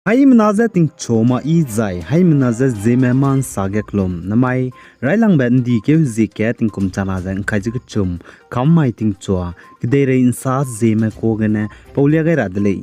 Hai menaza ting choma I zai hai menaza Zeme man sageklom namai railang ben di ke zike ting kum chana zang khaji ke chum kammai ting chwa kidere insa Zeme ko gane paulia ga radle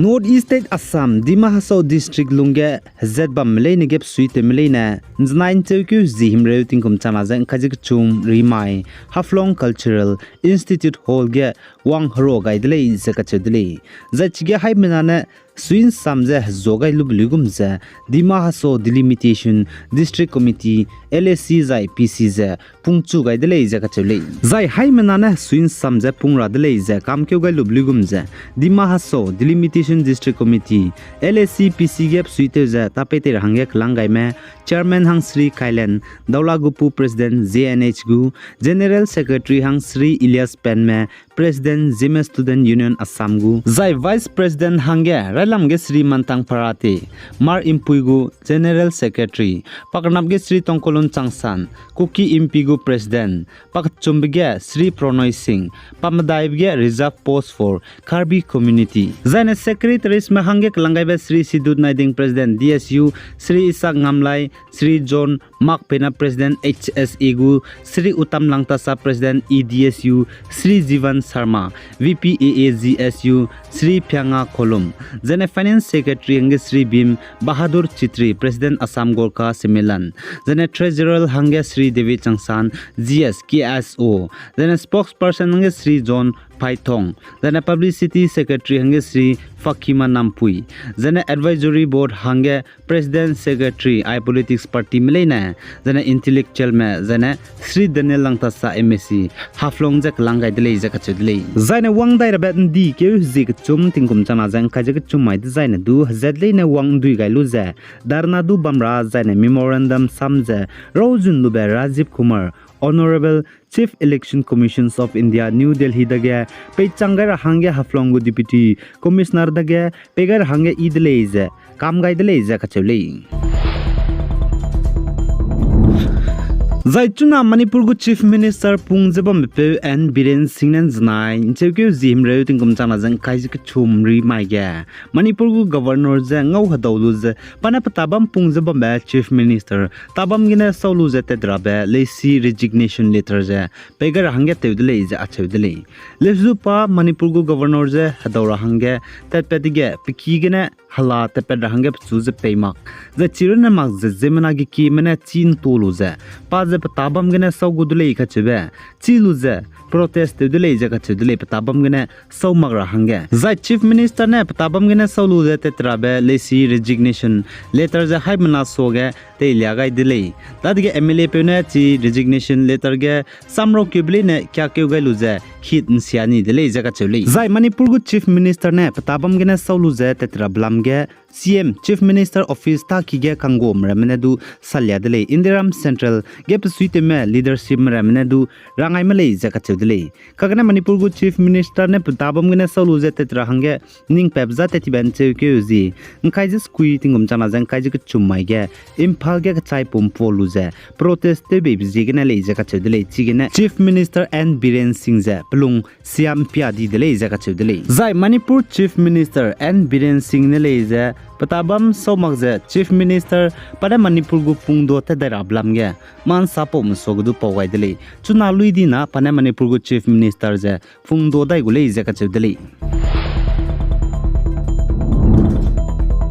North East State Assam Dima Hasau District Lungge Zedbam Malay Gap Suite Malayna Znain Tokyo Zihim Reuting Kum Chanazang Kajik Chum Rimai Haflong Cultural Institute Hall Ge Wang Haro Gaidle Zakachadle Zachige Haimanana Swin Samze Zogai Lublugumza Dima Haso Delimitation District Committee LSC Zai PC Ze Pungchu Gaidle Zakachale Zai Haimanana Swin Samze Pungra Dele Ze Kamkyoga Lublugumza Dima Haso Delimitation District Committee LSC PC Gap Suite Ze Tapete Hangek Langai Me Chairman Hang Sri Kailan Daula Gupu President ZNH Gu General Secretary Hang Sri Ilyas Penme President Zeme Student Union Assam Gu Zai Vice President Hangge Ralamge Sri Mantang Parate Mar Impuigu General Secretary Paknamge Sri Tongkolun Changsan Kuki Impigu President Pakchumbige Sri Pronoy Singh Pamadaibge Reserve Post for Karbi Community Zaine Secretaries Mahangge Langaibe Sri Sidud Naiding President DSU Sri Isak Ngamlai Sri John Mark Pena President HSE Gu Sri Utam Langtasa President EDSU Sri Jivan Sharma VP AAGSU Sri Pyanga Kolum Zene Finance Secretary Hange Sri Bim Bahadur Chitri President Assam Gorkha Semelan Zene Treasurer Hange Sri Devi Changsan GS KSO Zene Spokesperson Hange Sri John Paithong Zene Publicity Secretary Hange Sri Fakima Nampui Zene Advisory Board Hange President Secretary I Politics Party Melena Zene Intellectual Me Zene Sri Daniel Langtasa MSc Haflong Jack Langai Delay Zakachudley Zine Wang Dai Rabat Di Ke Zik Chum Tingkum Chana Zang Kajak Chumai Zine Du Zedley Ne Wang Dui Gailuze Darna Du Bamra Zine Memorandum Samze Rojun Lube Rajiv Kumar Honorable Chief Election Commissions of India New Delhi Dage Pechangar Hange Haflongu Deputy Commissioner Dage Pegar Hange Idleize Kamgai Deleze Kachuli Zaituna Manipure gu Chief Minister Pungjabam Pe and Biren Singh Znai Chekyu Zim Reuting Kum Chana Zang Kaijik Chumri Maiga Manipure gu Governor Zangau Hadoluz Panapatabam Pungjabam Chief Minister Tabam Gina Saulu Zetedrabe Lesi Resignation Letter Ze Pegar Hange Tevdele is Achevdele Lezupa Manipure gu Governor Ze Hadora Hange Tepedige Pikigene Hala Teped Hange Suze Paymak The Chiruna Mak Zemenagi Kimene Chin Tuluze Paz Patabam gonna so good lay catchebe. Chiluze, protest the delay Zakachudele Patabam gonna so magra hange. Zai Chief Minister Ne Patabam gonna so lose tetrabe, Lesi resignation. Later the Hibana soge, they liagai delay. That get MLA Penati resignation later ge, Samro Kibline, Kakuga luze, hit and Siani delay Zakachuli. Zai Manipur Chief Minister Ne Patabam gonna so lose tetrablamge. CM Chief Minister Office ta kige kango mramenadu salya dele Indiram Central gap suite me leadership mramenadu rangai male zakachudele kagana Manipur gu Chief Minister ne patabam gene soluze tetra hange ning pebza tetiban cheuke uzi nkaije skui tingum chana jang kaije ku chumai ge imphal ge chai pompo luze protest te bebji gene le zakachudele chigene Chief Minister N Biren Singh je plung siam piadi dele zakachudele zai Manipur Chief Minister N Biren Singh ne le je Patabam Somagze Chief Minister pada Manipur gu pungdo te darablamge man sapo msogdu pawai chuna luidina pana Manipur gu Chief Minister je pungdo dai gule zakachudele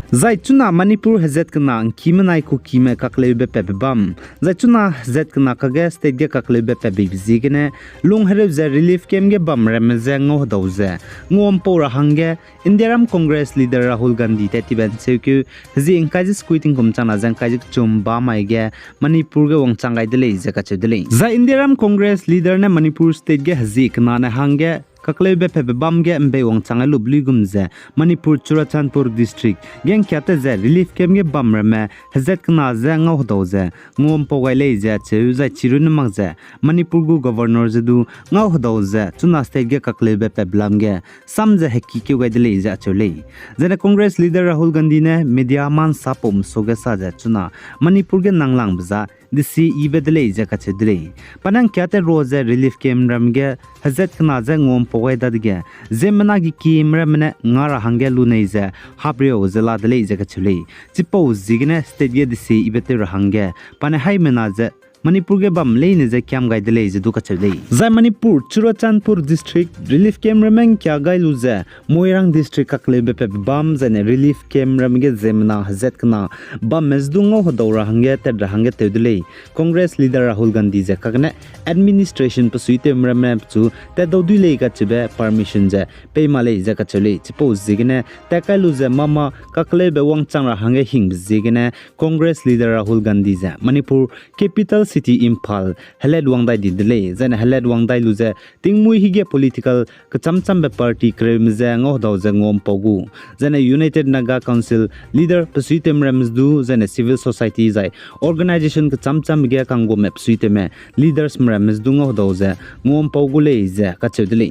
Zaituna Manipur Hazet Kana Kimanai ku Kime Kaklebe Pebam Zaituna Zet Kana Kage State Ge Kaklebe Pebi Zigene Lung Herze Relief Kemge Bam Remzengo Doze Ngom Pora Hange Indiaram Congress Leader Rahul Gandhi Tetiban Seku Zi Inkajis Quitting Kumchana Zankajik Chum Bamaige Manipur Ge Wangchangai Dele Zakachudele Za Indiaram Congress Leader Ne Manipur State Ge Hazik Nana Hange kakle be phe bam ge mbe wang changa lubli gumze Manipur Churachandpur district geng kyate ze relief camp ge bam rame hazet kana ze ngau do ze ngom pogai le ze che za chirun mag ze Manipur gu governor ze du ngau do ze chuna state ge kakle be phe blam ge sam ze heki ke gai le ze chole zena congress leader Rahul Gandhi ne media man sapom soge sa ze chuna Manipur ge nanglang bza disi ibedle je kachedle panang kyate roze relief camp ramge hazet kana ze ngom pogai dadge zemna gi kimra mne ngara hange lu nei ze habrio zela dle je kachule chipo zigne state disi ibete rahange pane hai mena ze Manipur ge bam leine je kyam gai dele je du kachele zai Manipur Churachandpur district relief camp rameng kya gai lu je Moirang district kakle be pe bam zane relief camp ramge zemna hazet kana bam mezdungo hodora hange te rahange te dele congress leader Rahul Gandhi je kakne administration pasuite mram chu te dodu le ka chibe permission je pe male je kachele chipo zigne te kai lu je mama kakle be wang chang rahange hing zigne congress leader Rahul Gandhi je Manipur capital city Imphal heled wangdai didle zen heled wangdai luze tingmui hige political kachamcham be party kremze ngo do je ngom pogu zen united Naga council leader pasuitem ramsdu zen civil society zai organization kachamcham ge kango map suiteme leaders ramsdu ngo do je ngom pogu le je kachedle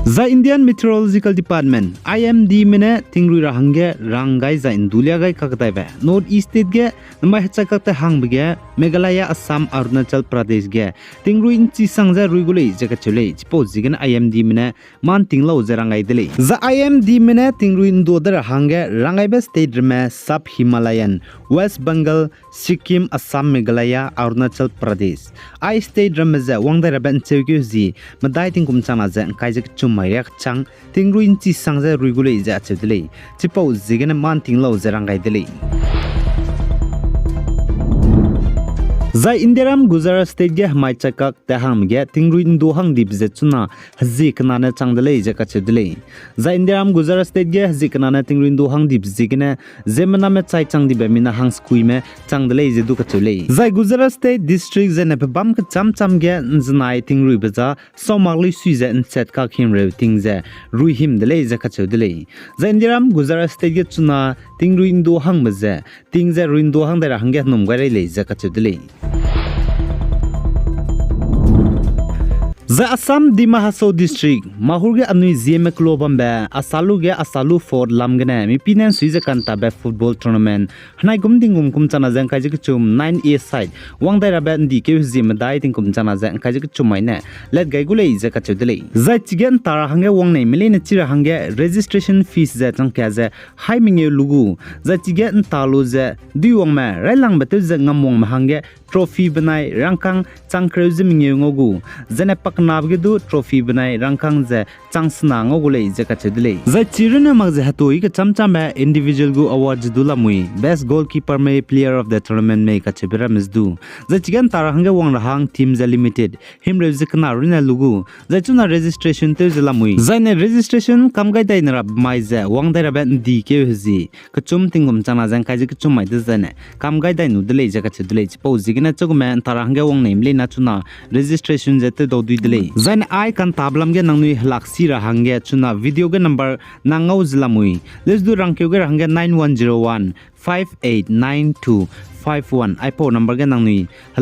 The Indian Meteorological Department IMD mene tingru rahange rangai za indulia gai kaktai ba North East state ge nama hecha kaktai hang bge Meghalaya Assam Arunachal Pradesh ge tingru inchi sangja ruigule je ka chule chipo jigen IMD mene man tinglo je rangai dele The IMD mene tingru indo dar hange rangai ba state rme Sub Himalayan West Bengal Sikkim Assam Meghalaya Arunachal Pradesh I state rme wangdai raban chewge ji madai tingkum chana je kai je chum Mayak chang tingru inchi sangja ruigule ja chedle chipo zigena man tinglo zarangai dele Zai Indiram Gujarat state ge mai chakak taham ge tingru indo hang dip je chuna hazi kana na changdele je kachedle Zai Indiram Gujarat state ge hazi kana na tingru indo hang dip zigena zemna me chai chang dibe mina hang skui me changdele je du kachule Zai Gujarat state district je ne bam ka cham cham ge znai tingru beja somagli suize in set ka khim re tingje rui him dele je kachedle Zai Indiram Gujarat state ge chuna tingru indo hang beje tingje ruindo hang da hang ge num gare le je kachedle The Assam Dimahasau district Mahurge Anui Zeme Klobambe Asaluge Asalu Fort Lamgane Mi Pinan Suiza Kantabe football tournament Hanai Gumdingum Kumchana Zen Kajikchum 9A side Wangdai Rabat Dike Zim Dai Tinkum Chana Zen Kajikchumine Let Gaigule Zakachudele Zachigan Tara Hange Wangne Milena Chira Hange registration fees Zatang Kaze Haiminge Lugu Zachigan Taluze Duwangme Relang Betu Zangamong Mahange trophy banai rangkang changkreu jiminge ngogu zenepak nabgedu trophy banai rangkang je changsna ngogule je kachedle za chiruna magje hatoi ka chamchama individual gu awards dulamui best goalkeeper me player of the tournament me kachebera misdu za chigan tarahanga wangrahang team za limited himre jikna rina lugu za chuna registration te zilamui zaine registration kamgai dainara maize wangdaira ban dike hzi kachum tingum chana jang kaji kachum mai de zane kamgai dainu dele je kachedle pause gina chugman tarahanga wang namely nachuna registration jete do duidle zain I kan tablam ge nangni laksi rahange chuna video ge number nangau zilamui let's do rangkeu ge rahange 9101 5892 51 iPhone number ge nangni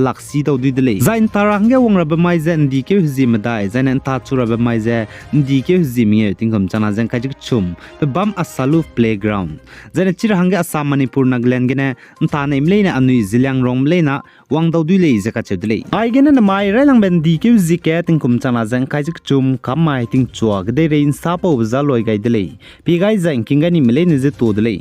laksi do duidle zain tarahanga wang rab mai zen dike hzim dai zain ta chura ba mai ze dike hzim ye tingam chana jang kaji chum the bam asalu playground zain chirahanga Assam Manipur Nagaland ge na ta namely na anui zilang rom lena wang do duile je ka chedle ai ge na mai relang ben dike zike tingkum chana jang kaji chum kamai ting chua ge de rein sapo za loi gai dele pi gai jang kingani mele ne je to dele